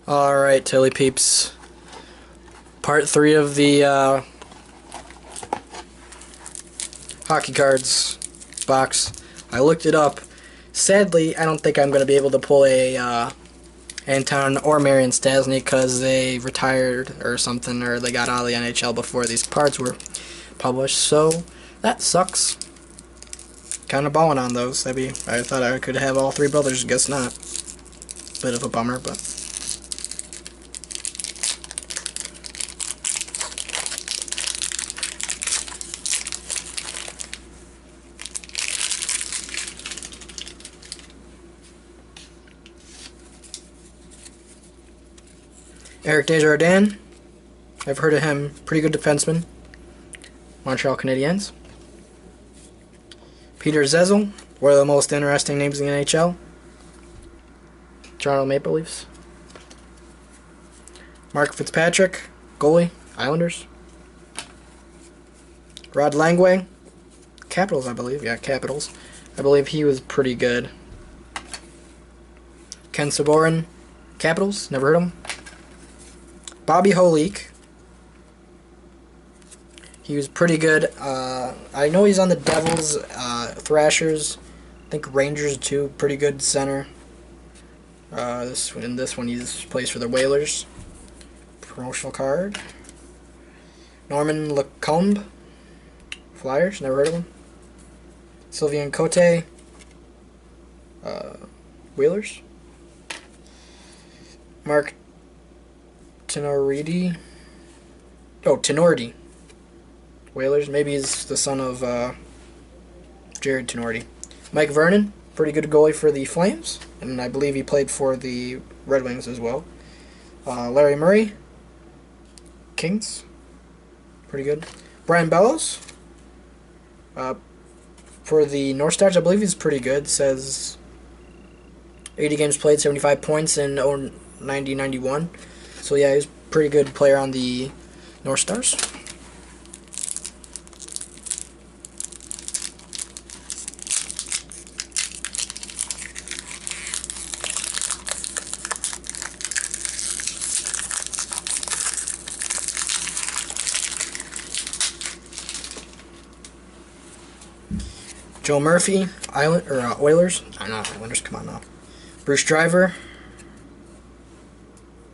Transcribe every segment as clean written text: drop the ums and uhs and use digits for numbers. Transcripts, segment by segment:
Alright, Tilly Peeps. Part 3 of the hockey cards box. I looked it up. Sadly, I don't think I'm going to be able to pull a Anton or Marian Stastny because they retired or something, or they got out of the NHL before these parts were published, so that sucks. Kind of balling on those. I thought I could have all three brothers, guess not. Bit of a bummer, but... Eric Desjardins. I've heard of him. Pretty good defenseman. Montreal Canadiens. Peter Zezel. One of the most interesting names in the NHL. Toronto Maple Leafs. Mark Fitzpatrick. Goalie. Islanders. Rod Langway. Capitals, I believe. Yeah, Capitals. I believe he was pretty good. Ken Saborin. Capitals. Never heard of him. Bobby Holik. He was pretty good. I know he's on the Devils, Thrashers, I think Rangers too. Pretty good center. This one he plays for the Whalers. Promotional card. Norman Lacombe. Flyers. Never heard of him. Sylvain Cote. Whalers. Mark Tenorti. Oh, Tenorti. Whalers. Maybe he's the son of Jared Tenorti. Mike Vernon. Pretty good goalie for the Flames. And I believe he played for the Red Wings as well. Larry Murray. Kings. Pretty good. Brian Bellows. For the North Stars, I believe he's pretty good. Says 80 games played, 75 points in 90-91. So yeah, he's a pretty good player on the North Stars. Joe Murphy, Oilers. I know, Islanders, come on now. Bruce Driver.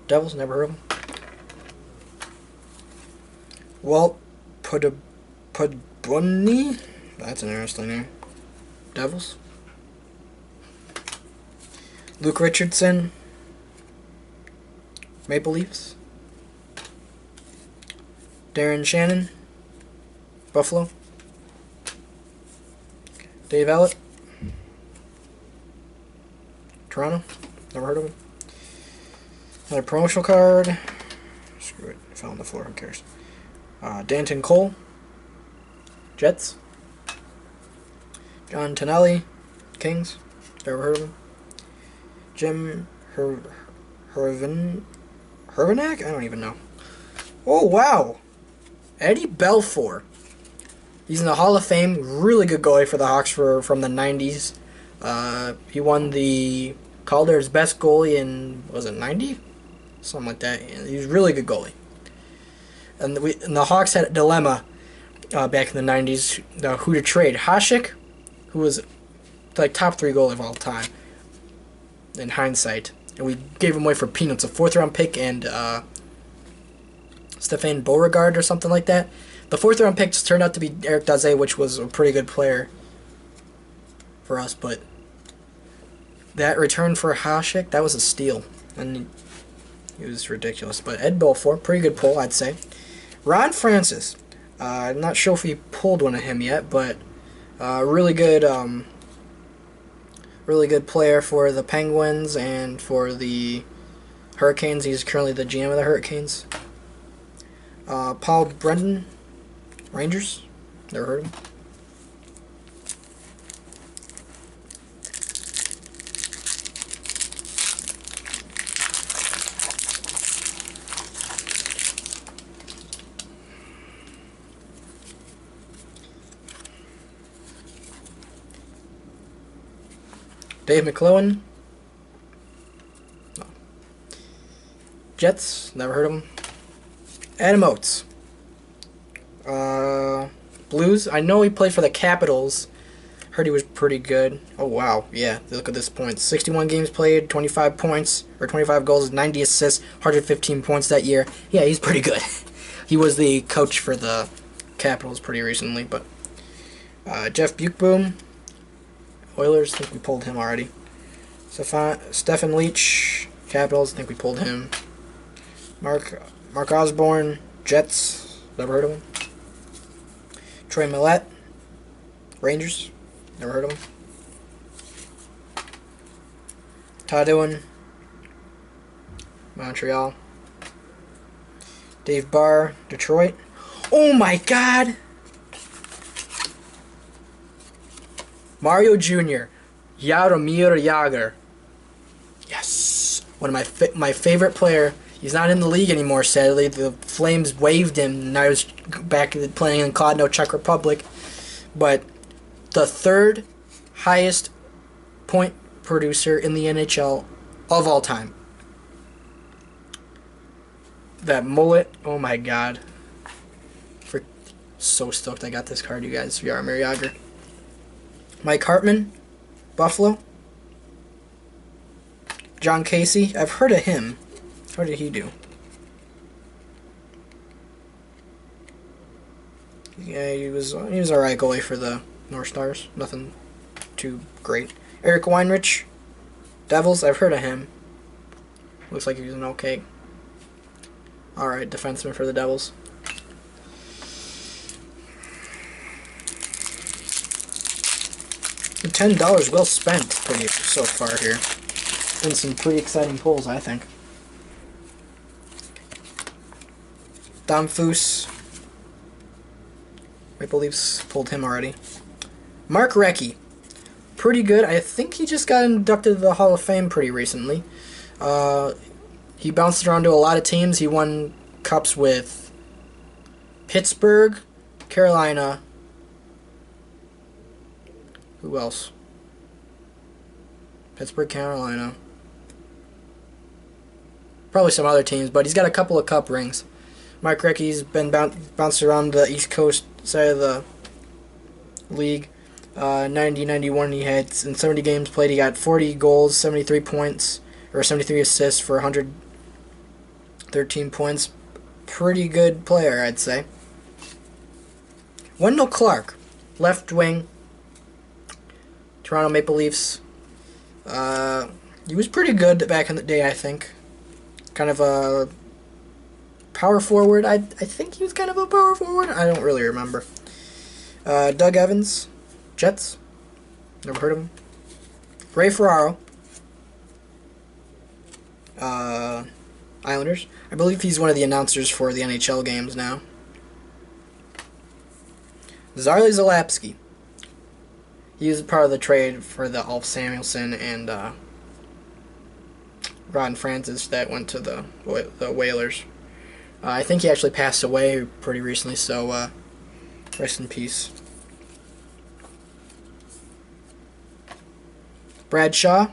Devils, never heard of him. Walt Podbunny. That's an interesting name. Devils. Luke Richardson. Maple Leafs. Darren Shannon. Buffalo. Dave Ellett. Toronto. Never heard of him. Another promotional card. Screw it. It fell on the floor. Who cares? Danton Cole. Jets. John Tonelli. Kings. Never heard of him. Jim Hervinack? I don't even know. Oh, wow. Eddie Belfour. He's in the Hall of Fame. Really good goalie for the Hawks from the 90s. He won the Calder's best goalie in, was it 90? Something like that. He was a really good goalie. And the Hawks had a dilemma back in the 90s. Who to trade? Hasek, who was like top 3 goalie of all time in hindsight. And we gave him away for peanuts. A 4th round pick and Stefan Beauregard or something like that. The 4th round pick just turned out to be Eric Daze, which was a pretty good player for us, but that return for Hasek, that was a steal. And he was ridiculous. But Ed Belfour, pretty good pull, I'd say. Ron Francis. I'm not sure if we pulled one of him yet, but really good player for the Penguins and for the Hurricanes. He's currently the GM of the Hurricanes. Paul Brendan. Rangers? Never heard of him. Dave McClellan. No. Jets, never heard of him. Adam Oates. Blues, I know he played for the Capitals. Heard he was pretty good. Oh, wow. Yeah, look at this points. 61 games played, 25 points, or 25 goals, 90 assists, 115 points that year. Yeah, he's pretty good. He was the coach for the Capitals pretty recently, but... Jeff Bukeboom. Oilers, I think we pulled him already. Stefan Leach. Capitals, I think we pulled him. Mark Osborne. Jets, never heard of him. Troy Millette. Rangers, never heard of him. Todd Owen. Montreal. Dave Barr. Detroit. Oh my god! Mario Jr. Jaromir Jagr. Yes. One of my favorite player. He's not in the league anymore, sadly. The Flames waived him, and I was back playing in Kladno, Czech Republic. But the third highest point producer in the NHL of all time. That mullet, oh my god. So stoked I got this card, you guys. Jaromir Jagr. Mike Hartman, Buffalo. John Casey, I've heard of him. How did he do? Yeah, he was alright goalie for the North Stars. Nothing too great. Eric Weinrich, Devils, I've heard of him. Looks like he was an okay. Alright, defenseman for the Devils. $10 well spent pretty so far here. Been some pretty exciting pulls, I think. Dom Foose. Maple Leafs pulled him already. Mark Recchi. Pretty good. I think he just got inducted to the Hall of Fame pretty recently. He bounced around to a lot of teams. He won cups with Pittsburgh, Carolina. Who else? Pittsburgh, Carolina. Probably some other teams, but he's got a couple of cup rings. Mark Recchi's been bounced around the East Coast side of the league. 90-91 he had in 70 games played. He got 40 goals, 73 points, or 73 assists for 113 points. Pretty good player, I'd say. Wendell Clark, left wing, Toronto Maple Leafs. He was pretty good back in the day, I think. Kind of a power forward. I think he was kind of a power forward. I don't really remember. Doug Evans, Jets. Never heard of him. Ray Ferraro, Islanders. I believe he's one of the announcers for the NHL games now. Zarley Zalapski. He was part of the trade for the Ulf Samuelsson and Ron Francis that went to the Whalers. I think he actually passed away pretty recently, so rest in peace. Brad Shaw,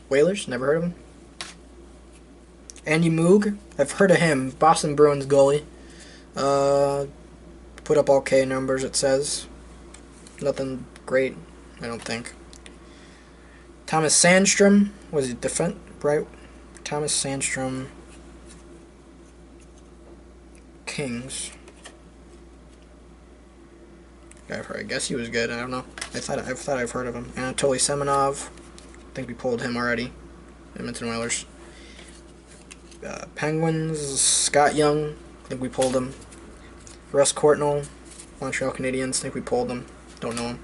Whalers, never heard of him. Andy Moog, I've heard of him, Boston Bruins goalie. Put up okay numbers, it says. Nothing great, I don't think. Thomas Sandstrom, was he defense, right? Thomas Sandstrom, Kings. I guess he was good. I don't know. I thought I've heard of him. Anatoly Semenov. I think we pulled him already. Edmonton Oilers. Penguins. Scott Young. I think we pulled him. Russ Courtnall. Montreal Canadiens. I think we pulled him. Don't know him.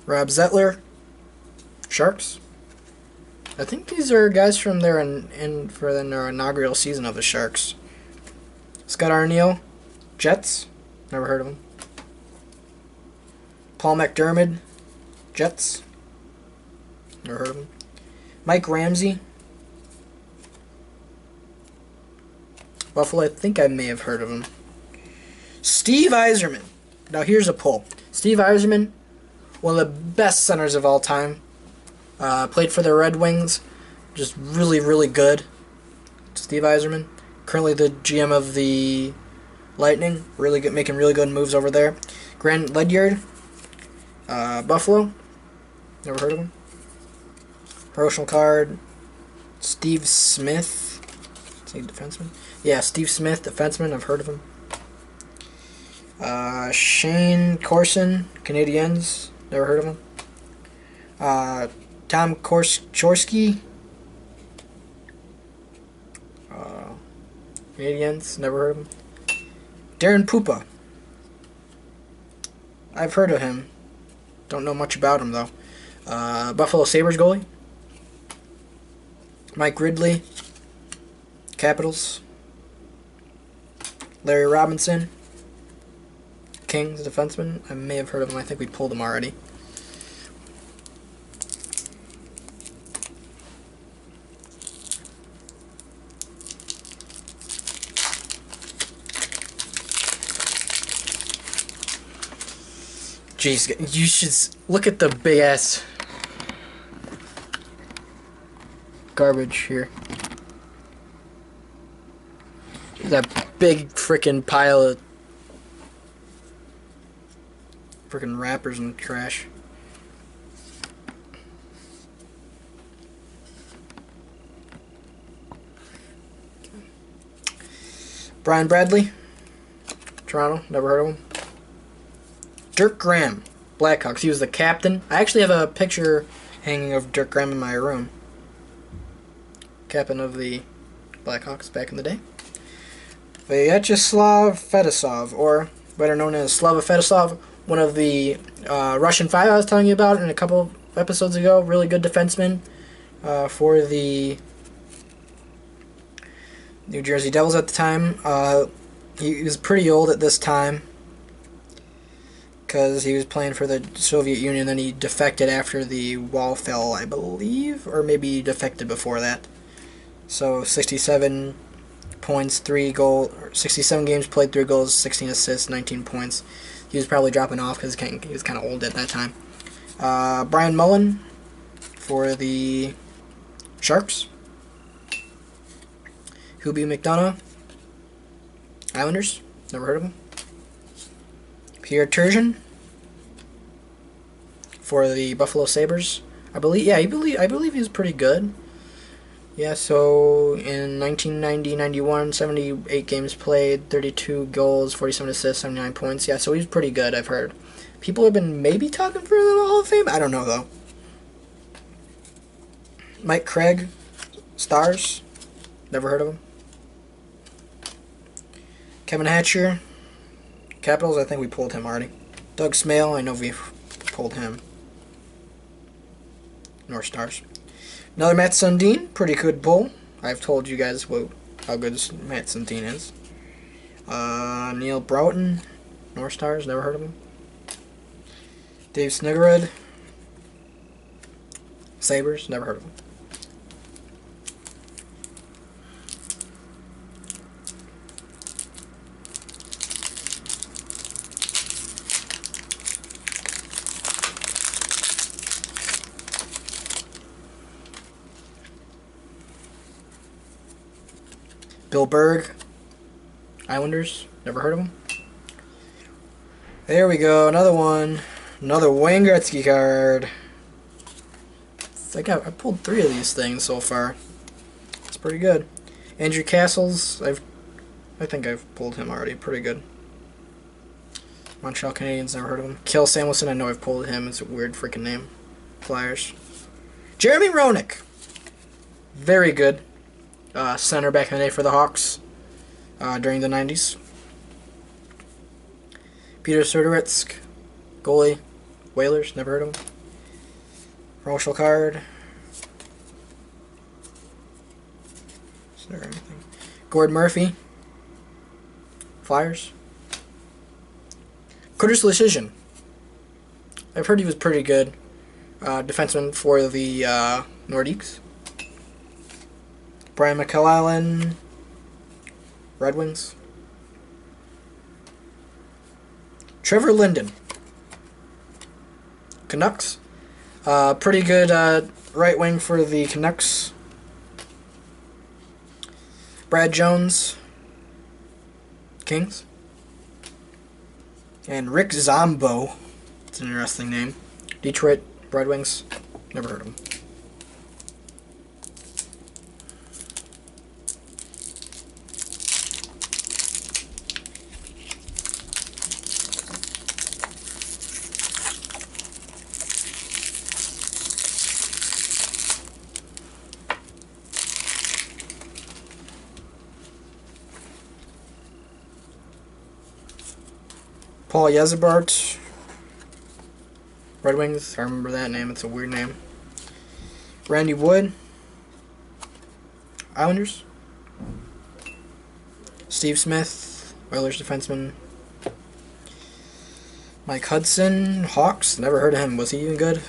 Rob Zettler, Sharks. I think these are guys from their for their inaugural season of the Sharks. Scott Arniel, Jets. Never heard of him. Paul McDermott, Jets. Never heard of him. Mike Ramsey, Buffalo, I think I may have heard of him. Steve Yzerman. Now here's a pull. Steve Yzerman, one of the best centers of all time. Played for the Red Wings. Just really, really good. Steve Yzerman. Currently the GM of the Lightning. Really good, making really good moves over there. Grant Ledyard. Buffalo. Never heard of him. Promotional card. Steve Smith. Is he a defenseman? Yeah, Steve Smith, defenseman. I've heard of him. Shane Corson, Canadiens. Never heard of him. Tom Chorsky. Canadiens. Never heard of him. Darren Pupa. I've heard of him. Don't know much about him, though. Buffalo Sabres goalie. Mike Ridley. Capitals. Larry Robinson. Kings defenseman. I may have heard of him. I think we pulled him already. Jeez, you should look at the big ass garbage here. That big freaking pile of freaking wrappers and trash. Brian Bradley, Toronto, never heard of him. Dirk Graham, Blackhawks. He was the captain. I actually have a picture hanging of Dirk Graham in my room. Captain of the Blackhawks back in the day. Vyacheslav Fedosov, or better known as Slava Fedosov, one of the Russian Five I was telling you about in a couple episodes ago. Really good defenseman for the New Jersey Devils at the time. He was pretty old at this time because he was playing for the Soviet Union, then he defected after the wall fell, I believe, or maybe he defected before that. So 67 points, 3 goals, 67 games played, 3 goals, 16 assists, 19 points. He was probably dropping off because he was kind of old at that time. Brian Mullen for the Sharks. Hubie McDonough, Islanders, never heard of him. Pierre Turgeon for the Buffalo Sabres. I believe he was pretty good. Yeah, so in 1990-91, 78 games played, 32 goals, 47 assists, 79 points. Yeah, so he's pretty good, I've heard. People have been maybe talking for the Hall of Fame. I don't know, though. Mike Craig, Stars. Never heard of him. Kevin Hatcher, Capitals. I think we pulled him already. Doug Smale. I know we've pulled him. North Stars. Another Matt Sundin, pretty good pull. I've told you guys how good Matt Sundin is. Neil Broughton, North Stars, never heard of him. Dave Sniggerud, Sabres, never heard of him. Bill Berg, Islanders, never heard of him. There we go, another one. Another Wayne Gretzky card. I pulled 3 of these things so far. It's pretty good. Andrew Castles, I think I've pulled him already. Pretty good. Montreal Canadiens, never heard of him. Kel Samuelson, I know I've pulled him. It's a weird freaking name. Flyers. Jeremy Roenick. Very good. Center back in the day for the Hawks during the 90s. Peter Sudoretsk, goalie, Whalers, never heard of him. Promotional card. Is there anything? Gord Murphy, Flyers. Curtis Leschyshyn. I've heard he was pretty good. Defenseman for the Nordiques. Brian McClellan, Red Wings. Trevor Linden, Canucks. Pretty good right wing for the Canucks. Brad Jones, Kings. And Rick Zombo, it's an interesting name. Detroit Red Wings, never heard of him. Paul Yzerbardt, Red Wings. I remember that name. It's a weird name. Randy Wood, Islanders. Steve Smith, Oilers defenseman. Mike Hudson, Hawks. Never heard of him. Was he even good?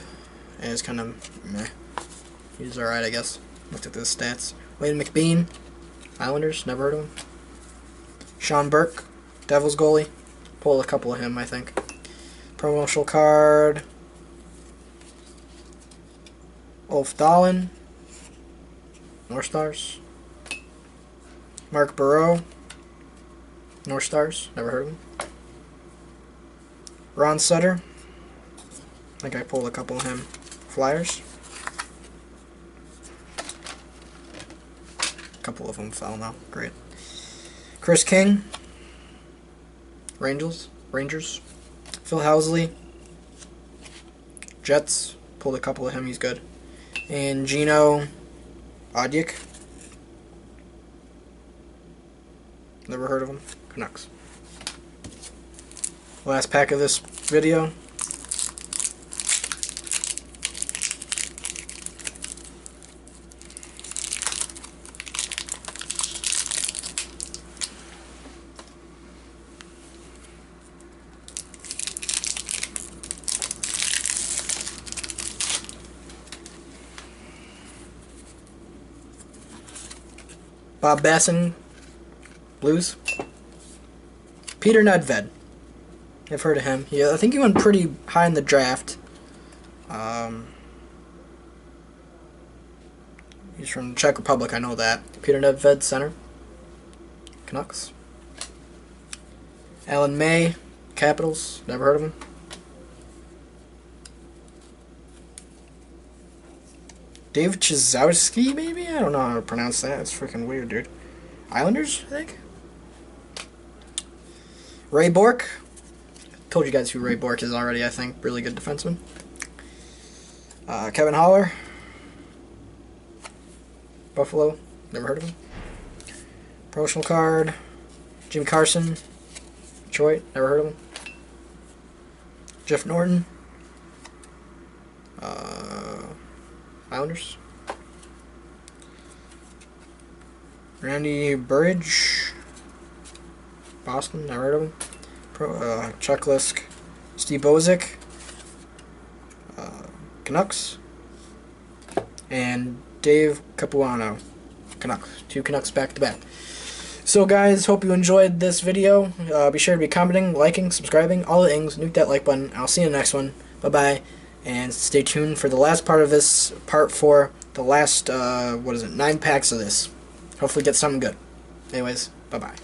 Yeah, it's kind of meh. He's alright, I guess. Looked at the stats. Wayne McBean, Islanders. Never heard of him. Sean Burke, Devils goalie. Pulled a couple of him, I think. Promotional card. Ulf Dahlin, North Stars. Mark Burrow, North Stars. Never heard of him. Ron Sutter. I think I pulled a couple of him. Flyers. A couple of them fell now. Great. Chris King, Rangers. Phil Housley, Jets. Pulled a couple of him. He's good. And Gino Audyk. Never heard of him. Canucks. Last pack of this video. Bob Basson, Blues. Peter Nedved. I've heard of him. Yeah, I think he went pretty high in the draft. He's from the Czech Republic, I know that. Peter Nedved, center. Canucks. Alan May, Capitals. Never heard of him. Dave Chizowski, maybe? I don't know how to pronounce that. It's freaking weird, dude. Islanders, I think? Ray Bourque. Told you guys who Ray Bourque is already, I think. Really good defenseman. Kevin Haller. Buffalo. Never heard of him. Promotional card. Jimmy Carson. Detroit. Never heard of him. Jeff Norton. Islanders. Randy Burridge, Boston. Never heard of him. Chuck Lisk. Steve Bozick. Canucks. And Dave Capuano. Canucks. 2 Canucks back to back. So guys, hope you enjoyed this video. Be sure to be commenting, liking, subscribing, all the things. Nuke that like button. I'll see you in the next one. Bye-bye. And stay tuned for the last part of this, part 4, the last, 9 packs of this. Hopefully get something good. Anyways, bye-bye.